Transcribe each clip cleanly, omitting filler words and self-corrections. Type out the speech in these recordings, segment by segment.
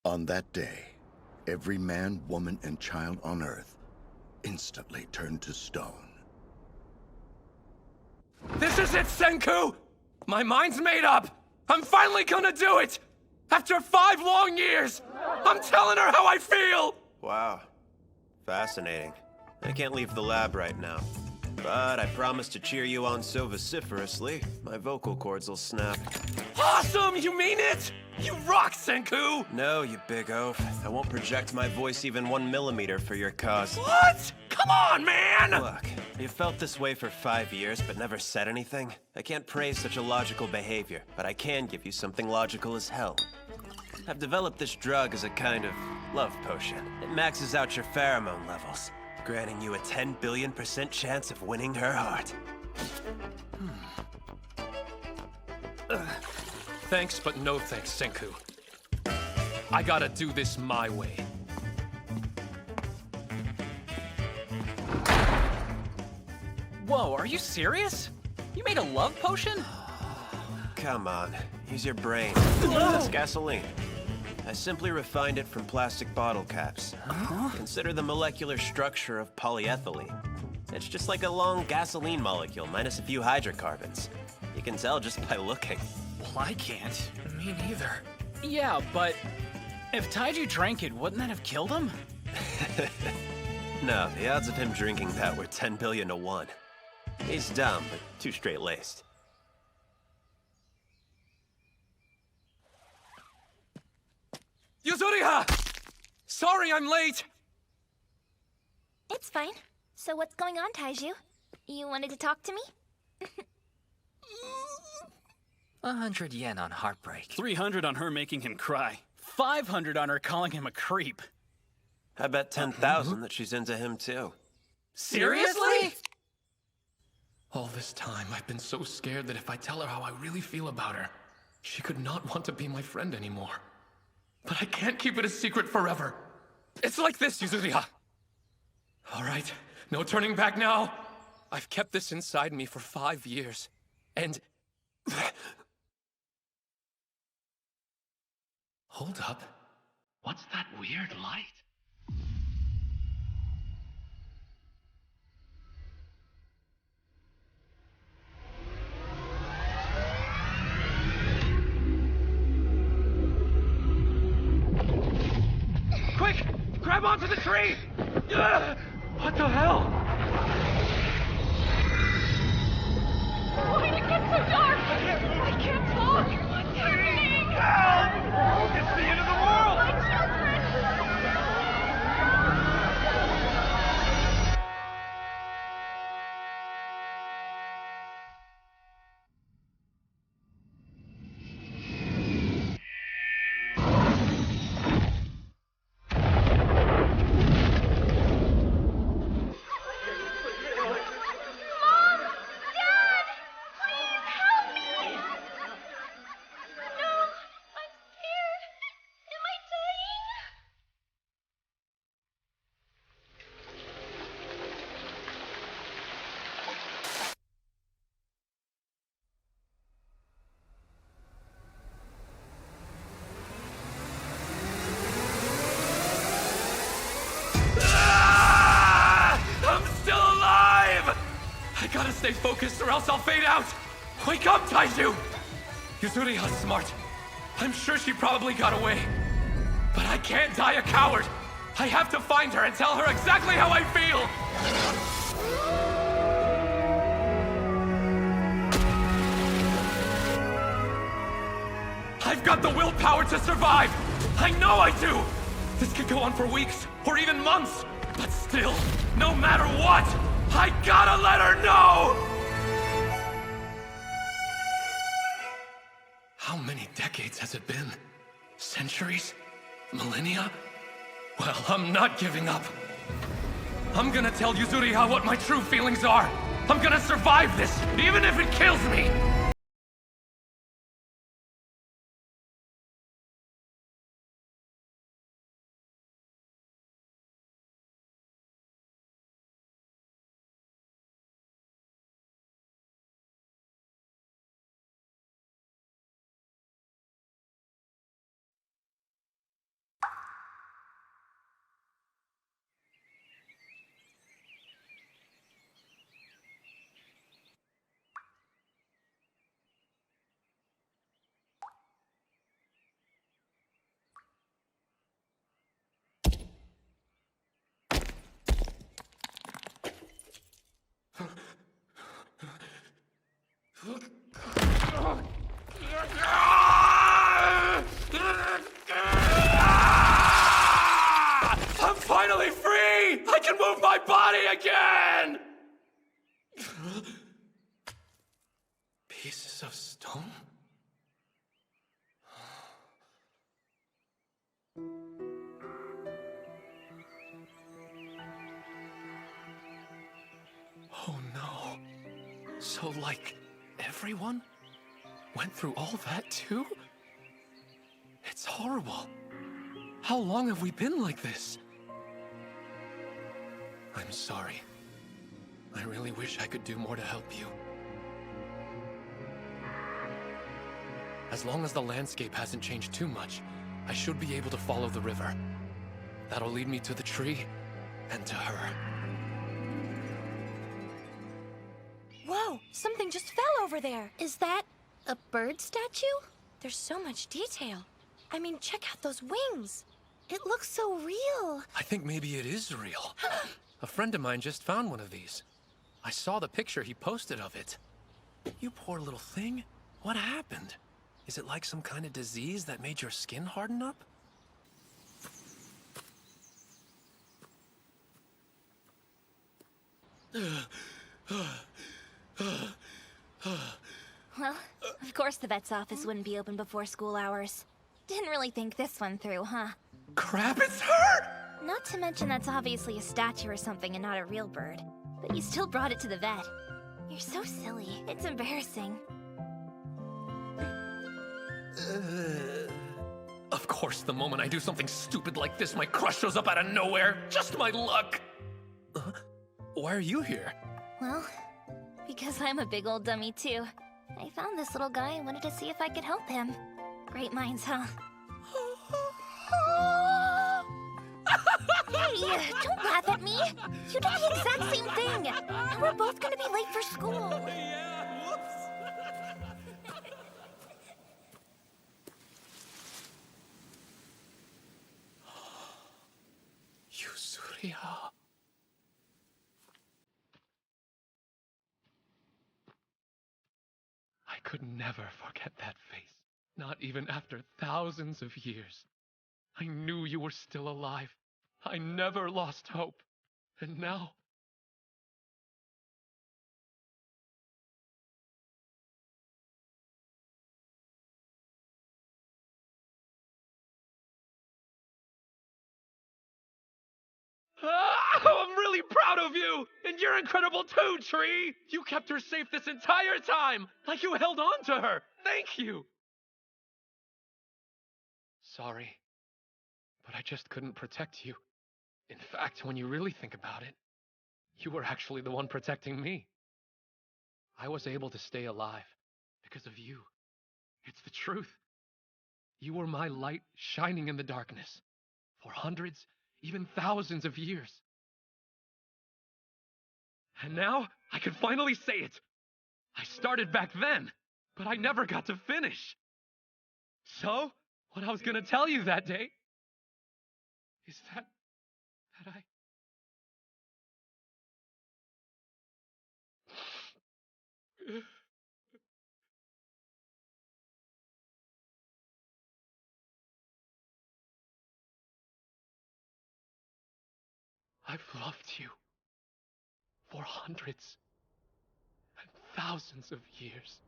On that day, every man, woman, and child on Earth instantly turned to stone. This is it, Senku! My mind's made up! I'm finally gonna do it! After 5 long years! I'm telling her how I feel! Wow. Fascinating. I can't leave the lab right now. But I promise to cheer you on so vociferously, my vocal cords will snap. Awesome! You mean it? You rock, Senku! No, you big oaf. I won't project my voice even 1 millimeter for your cause. What? Come on, man! Look, you felt this way for 5 years but never said anything. I can't praise such illogical behavior, but I can give you something logical as hell. I've developed this drug as a kind of love potion. It maxes out your pheromone levels, granting you a 10 billion% chance of winning her heart. Thanks, but no thanks, Senku. I gotta do this my way. Whoa, are you serious? You made a love potion? Come on, use your brain. That's gasoline. I simply refined it from plastic bottle caps. Consider the molecular structure of polyethylene. It's just like a long gasoline molecule minus a few hydrocarbons. You can tell just by looking. Well, I can't. Me neither. Yeah, but if Taiju drank it, wouldn't that have killed him? No, the odds of him drinking that were 10 billion to 1. He's dumb, but too straight-laced. Yuzuriha! Sorry I'm late! It's fine. So what's going on, Taiju? You wanted to talk to me? 100 yen on heartbreak. 300 on her making him cry. 500 on her calling him a creep. I bet 10,000 that she's into him too. Seriously? All this time, I've been so scared that if I tell her how I really feel about her, she could not want to be my friend anymore. But I can't keep it a secret forever. It's like this, Yuzuriha. All right, no turning back now. I've kept this inside me for 5 years, and... Hold up. What's that weird light? Quick! Grab onto the tree! What the hell? Why did it get so dark? I can't talk. What's happening? Help! It's the end of the world! My children! Mom! Dad! Please help me! No, I'm scared. Am I dying? I'm still alive! I gotta stay focused or else I'll fade out! Wake up, Taiju! Yuzuriha's smart. I'm sure she probably got away. But I can't die a coward! I have to find her and tell her exactly how I feel! I've got the willpower to survive! I know I do! This could go on for weeks, or even months! But still, no matter what, I gotta let her know! How many decades has it been? Centuries? Millennia? Well, I'm not giving up. I'm gonna tell Yuzuriha what my true feelings are. I'm gonna survive this, even if it kills me! finally free! I can move my body again! Pieces of stone? Oh no. So, like, everyone went through all that too? It's horrible. How long have we been like this? I'm sorry. I really wish I could do more to help you. As long as the landscape hasn't changed too much, I should be able to follow the river. That'll lead me to the tree and to her. Whoa, something just fell over there. Is that a bird statue? There's so much detail. I mean, check out those wings. It looks so real. I think maybe it is real. A friend of mine just found one of these. I saw the picture he posted of it. You poor little thing. What happened? Is it like some kind of disease that made your skin harden up? Well, of course the vet's office wouldn't be open before school hours. Didn't really think this one through, huh? Crap, it's hurt! Not to mention that's obviously a statue or something and not a real bird. But you still brought it to the vet. You're so silly. It's embarrassing. Of course, the moment I do something stupid like this, my crush shows up out of nowhere. Just my luck. Why are you here? Well, because I'm a big old dummy too. I found this little guy and wanted to see if I could help him. Great minds, huh? Hey, don't laugh at me. You did the exact same thing. And we're both gonna be late for school. Yeah, whoops. Yusuriya. I could never forget that face. Not even after thousands of years. I knew you were still alive. I never lost hope. And now... Oh, I'm really proud of you! And you're incredible too, Tree! You kept her safe this entire time! Like you held on to her! Thank you! Sorry, but I just couldn't protect you. In fact, when you really think about it, you were actually the one protecting me. I was able to stay alive because of you. It's the truth. You were my light shining in the darkness for hundreds, even thousands of years. And now, I can finally say it. I started back then, but I never got to finish. So, what I was gonna tell you that day is that I've loved you for hundreds and thousands of years.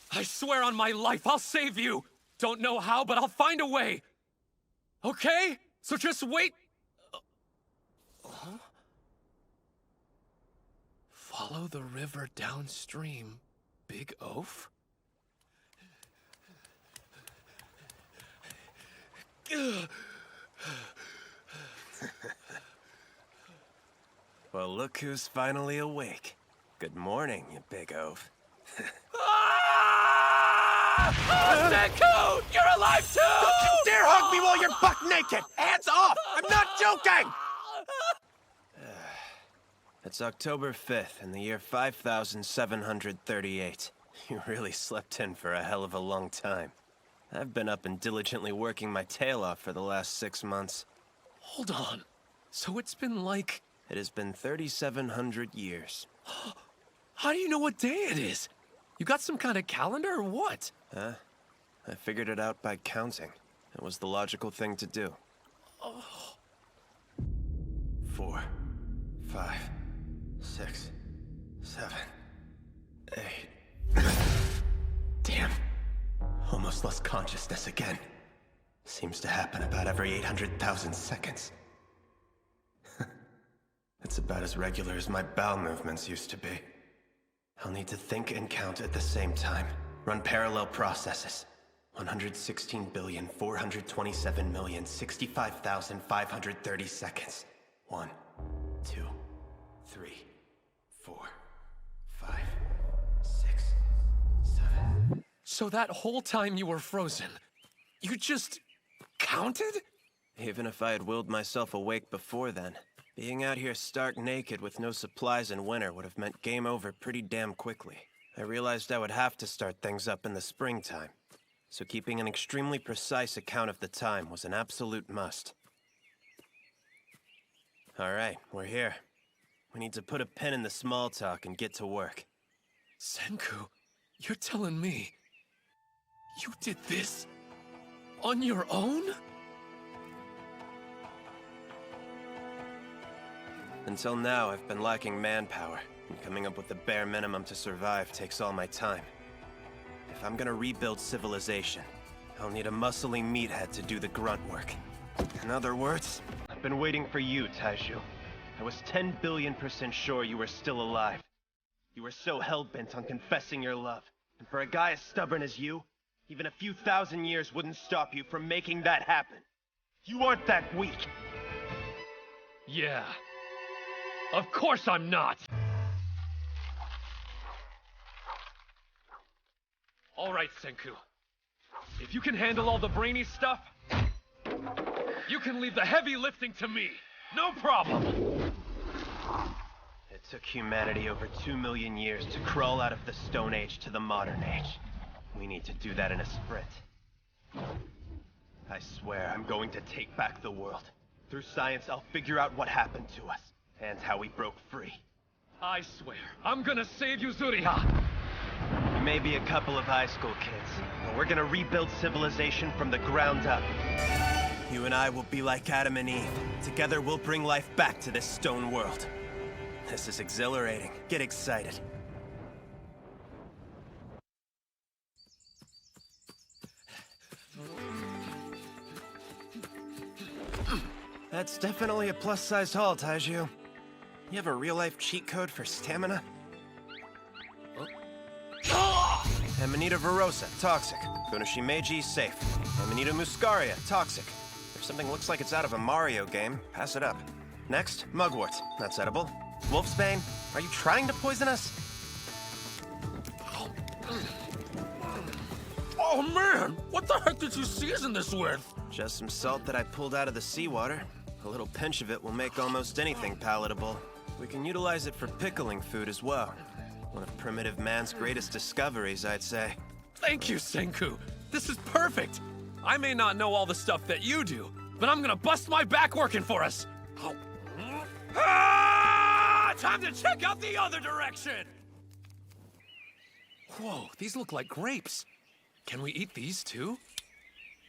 I swear on my life, I'll save you! Don't know how, but I'll find a way! Okay? So just wait... Follow the river downstream, Big Oaf? Well, look who's finally awake. Good morning, you big oaf. Oh, Senku! You're alive too! Don't you dare hug me while you're buck naked! Hands off! I'm not joking! It's October 5th in the year 5738. You really slept in for a hell of a long time. I've been up and diligently working my tail off for the last 6 months. Hold on. So it's been like... It has been 3,700 years. How do you know what day it is? You got some kind of calendar or what? Huh? I figured it out by counting. It was the logical thing to do. 4, 5, 6, 7, 8. Damn. Almost lost consciousness again. Seems to happen about every 800,000 seconds. It's about as regular as my bowel movements used to be. I'll need to think and count at the same time. Run parallel processes. 116,427,065,530 seconds. 1, 2, 3, 4, 5, 6, 7. So that whole time you were frozen, you just counted? Even if I had willed myself awake before then, being out here stark naked with no supplies in winter would have meant game over pretty damn quickly. I realized I would have to start things up in the springtime, so keeping an extremely precise account of the time was an absolute must. All right, we're here. We need to put a pin in the small talk and get to work. Senku, you're telling me you did this on your own? Until now, I've been lacking manpower, and coming up with the bare minimum to survive takes all my time. If I'm gonna rebuild civilization, I'll need a muscly meathead to do the grunt work. In other words, I've been waiting for you, Taiju. I was 10 billion% sure you were still alive. You were so hell-bent on confessing your love, and for a guy as stubborn as you, even a few thousand years wouldn't stop you from making that happen. You aren't that weak. Yeah. Of course I'm not! All right, Senku. If you can handle all the brainy stuff, you can leave the heavy lifting to me. No problem! It took humanity over 2 million years to crawl out of the Stone Age to the modern age. We need to do that in a sprint. I swear I'm going to take back the world. Through science, I'll figure out what happened to us, and how we broke free. I swear, I'm gonna save you, Zuriha! We may be a couple of high school kids, but we're gonna rebuild civilization from the ground up. You and I will be like Adam and Eve. Together we'll bring life back to this stone world. This is exhilarating. Get excited. That's definitely a plus-sized haul, Taiju. You have a real-life cheat code for stamina? Amanita Verosa, toxic. Konoshimeji, safe. Amanita Muscaria, toxic. If something looks like it's out of a Mario game, pass it up. Next, Mugwort. That's edible. Wolfsbane, are you trying to poison us? Oh man! What the heck did you season this with? Just some salt that I pulled out of the seawater. A little pinch of it will make almost anything palatable. We can utilize it for pickling food as well. One of primitive man's greatest discoveries, I'd say. Thank you, Senku. This is perfect. I may not know all the stuff that you do, but I'm gonna bust my back working for us. Ah! Time to check out the other direction! Whoa, these look like grapes. Can we eat these too?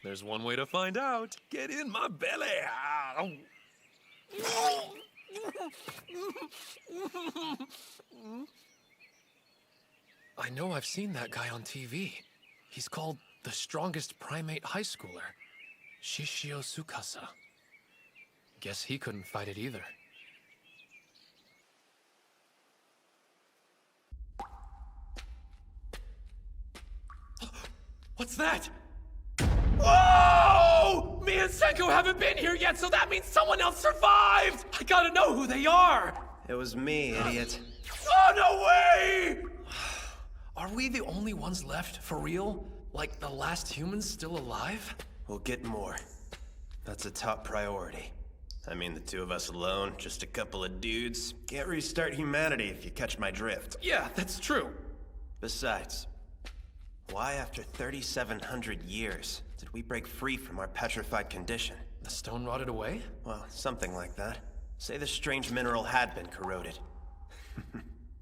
There's one way to find out. Get in my belly. I know I've seen that guy on TV. He's called the strongest primate high schooler, Shishio Tsukasa. Guess he couldn't fight it either. What's that? Whoa! Me and Senku haven't been here yet, so that means someone else survived! I gotta know who they are! It was me, idiot. Oh, no way! Are we the only ones left, for real? Like the last humans still alive? We'll get more. That's a top priority. I mean, the two of us alone, just a couple of dudes, can't restart humanity if you catch my drift. Yeah, that's true. Besides, Why, after 3,700 years, did we break free from our petrified condition? The stone rotted away? Well, something like that. Say the strange mineral had been corroded.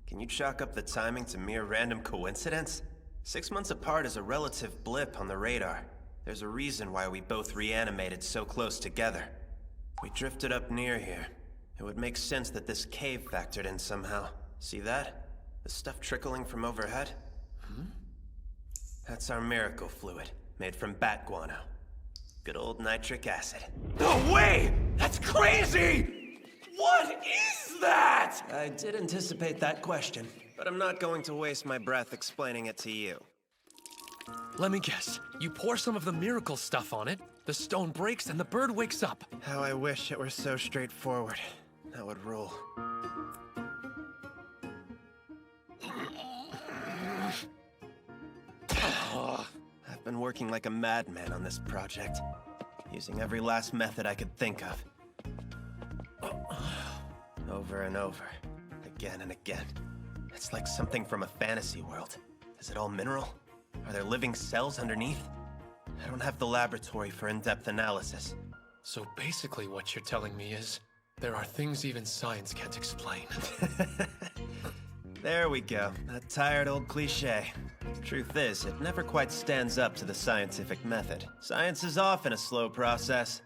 Can you chalk up the timing to mere random coincidence? 6 months apart is a relative blip on the radar. There's a reason why we both reanimated so close together. We drifted up near here. It would make sense that this cave factored in somehow. See that? The stuff trickling from overhead? That's our miracle fluid, made from bat guano. Good old nitric acid. No way! That's crazy! What is that? I did anticipate that question, but I'm not going to waste my breath explaining it to you. Let me guess. You pour some of the miracle stuff on it, the stone breaks, and the bird wakes up. How I wish it were so straightforward. That would rule. I've been working like a madman on this project, using every last method I could think of. Over and over, again and again. It's like something from a fantasy world. Is it all mineral? Are there living cells underneath? I don't have the laboratory for in-depth analysis. So basically what you're telling me is, there are things even science can't explain. There we go, that tired old cliche. Truth is, it never quite stands up to the scientific method. Science is often a slow process.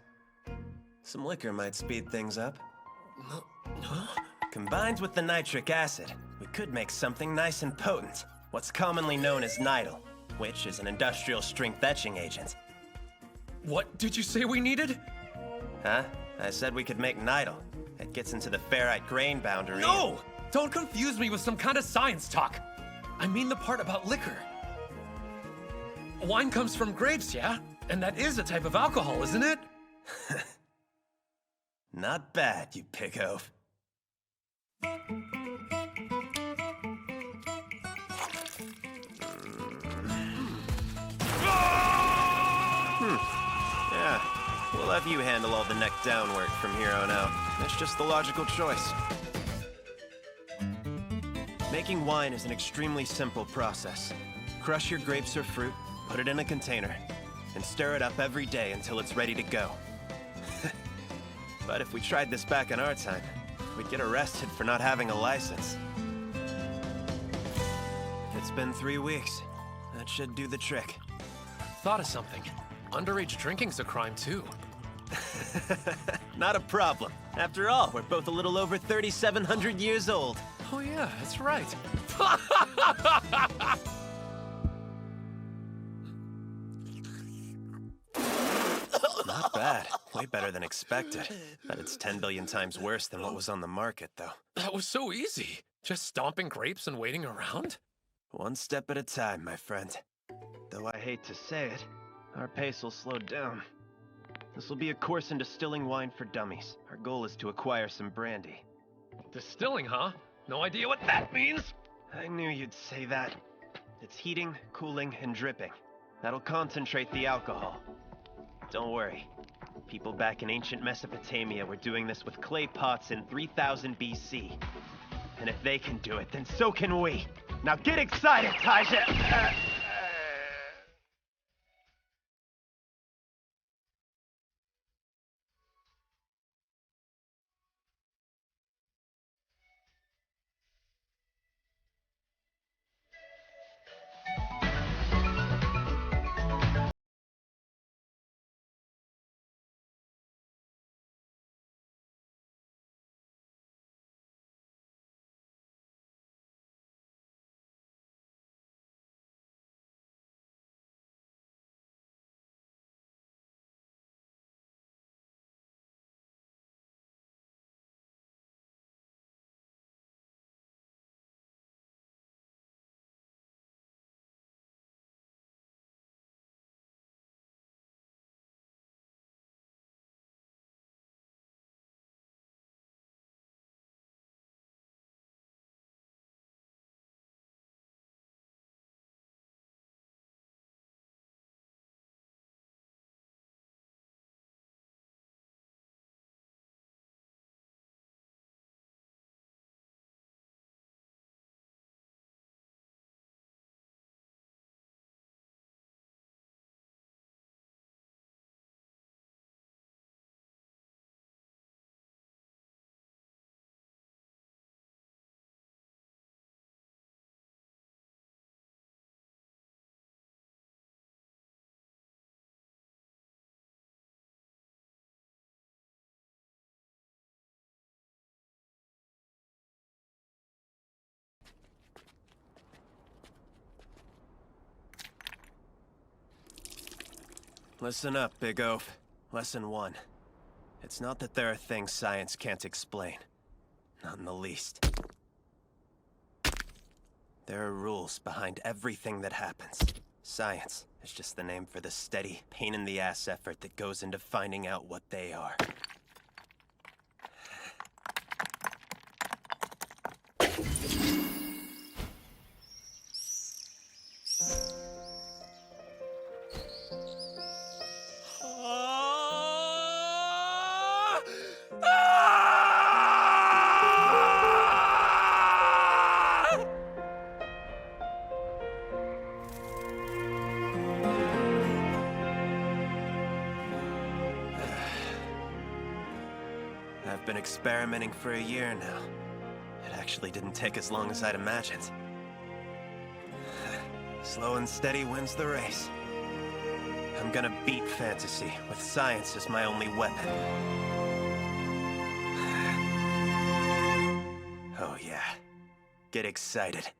Some liquor might speed things up. Combined with the nitric acid, we could make something nice and potent. What's commonly known as nitile, which is an industrial strength etching agent. What did you say we needed? Huh? I said we could make nitile. It gets into the ferrite grain boundary. No! Don't confuse me with some kind of science talk. I mean the part about liquor. Wine comes from grapes, yeah? And that is a type of alcohol, isn't it? Not bad, you pig oaf. Yeah, we'll have you handle all the neck down work from here on out. That's just the logical choice. Making wine is an extremely simple process. Crush your grapes or fruit, put it in a container, and stir it up every day until it's ready to go. But if we tried this back in our time, we'd get arrested for not having a license. It's been 3 weeks. That should do the trick. Thought of something. Underage drinking's a crime too. Not a problem. After all, we're both a little over 3,700 years old. Oh yeah, that's right. Not bad. Way better than expected. Bet it's 10 billion times worse than what was on the market, though. That was so easy. Just stomping grapes and waiting around? One step at a time, my friend. Though I hate to say it, our pace will slow down. This will be a course in distilling wine for dummies. Our goal is to acquire some brandy. Distilling, huh? No idea what that means? I knew you'd say that. It's heating, cooling, and dripping. That'll concentrate the alcohol. Don't worry. People back in ancient Mesopotamia were doing this with clay pots in 3000 BC. And if they can do it, then so can we. Now get excited, Taija! Listen up, Big Oaf. Lesson 1. It's not that there are things science can't explain. Not in the least. There are rules behind everything that happens. Science is just the name for the steady, pain-in-the-ass effort that goes into finding out what they are. I've been experimenting for a year now. It actually didn't take as long as I'd imagined. Slow and steady wins the race. I'm gonna beat fantasy with science as my only weapon. Oh yeah. Get excited.